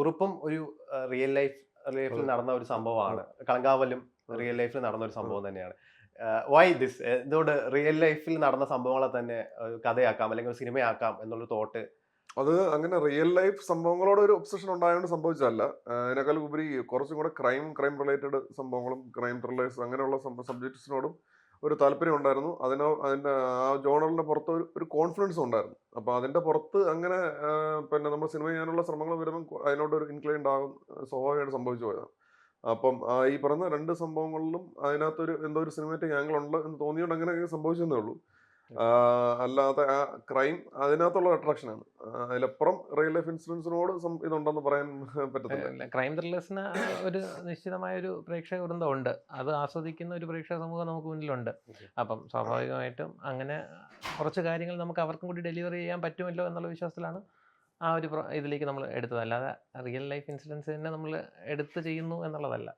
കുറുപ്പും ഒരു റിയൽ ലൈഫിൽ അതെ. നടന്ന ഒരു അതെ. സംഭവമാണ്. കളങ്കാവലും അതെ. റിയൽ ലൈഫിൽ നടന്ന ഒരു അതെ. സംഭവം തന്നെയാണ്. Why this? എന്തുകൊണ്ട് റിയൽ ലൈഫിൽ നടന്ന സംഭവങ്ങളെ തന്നെ കഥയാക്കാം അല്ലെങ്കിൽ ഒരു സിനിമയാക്കാം എന്നുള്ള തോട്ട്? അത് അങ്ങനെ റിയൽ ലൈഫ് സംഭവങ്ങളോട് ഒരു ഒബ്സഷൻ ഉണ്ടായതുകൊണ്ട് സംഭവിച്ചതല്ല. അതിനേക്കാൾ ഉപരി കുറച്ചും കൂടെ ക്രൈം റിലേറ്റഡ് സംഭവങ്ങളും ക്രൈം ത്രില്ലേഴ്സ് അങ്ങനെയുള്ള സബ്ജക്ട്സിനോടും ഒരു താല്പര്യം ഉണ്ടായിരുന്നു. അതിന്റെ ആ ജോണറിന്റെ പുറത്ത് ഒരു കോൺഫിഡൻസും ഉണ്ടായിരുന്നു. അപ്പൊ അതിന്റെ പുറത്ത് അങ്ങനെ പിന്നെ നമ്മൾ സിനിമ ചെയ്യാനുള്ള ശ്രമങ്ങൾ വരുമ്പോൾ അതിനോട് ഒരു ഇൻക്ലൈൻഡ് ആകും, സ്വാഭാവികമായിട്ട് സംഭവിച്ചു പോയതാണ്. അപ്പം ഈ പറഞ്ഞ 2 സംഭവങ്ങളിലും അതിനകത്തൊരു എന്തോ ഒരു സിനിമാറ്റിക് ആംഗിൾ ഉണ്ട് എന്ന് തോന്നിയോണ്ട് അങ്ങനെ സംഭവിച്ചെന്നേ ഉള്ളൂ. അല്ലാതെ ആ ക്രൈം അതിനകത്തുള്ള അട്രാക്ഷനാണ്. അതിലപ്പുറം റിയൽ ലൈഫ് ഇൻസിഡൻസിനോട് ഇതുണ്ടെന്ന് പറയാൻ പറ്റത്തില്ല. ക്രൈം ത്രില്ലേഴ്സിന് ഒരു നിശ്ചിതമായ ഒരു പ്രേക്ഷക വൃന്ദം ഉണ്ട്. അത് ആസ്വദിക്കുന്ന ഒരു പ്രേക്ഷക സമൂഹം നമുക്ക് മുന്നിലുണ്ട്. അപ്പം സ്വാഭാവികമായിട്ടും അങ്ങനെ കുറച്ച് കാര്യങ്ങൾ നമുക്ക് അവർക്കും കൂടി ഡെലിവറി ചെയ്യാൻ പറ്റുമല്ലോ എന്നുള്ള വിശ്വാസത്തിലാണ് ആ ഒരു ഇതിലേക്ക് നമ്മൾ എടുത്തത്. അല്ലാതെ റിയൽ ലൈഫ് ഇൻസിഡൻസ് തന്നെ നമ്മൾ എടുത്ത് ചെയ്യുന്നു എന്നുള്ളതല്ല.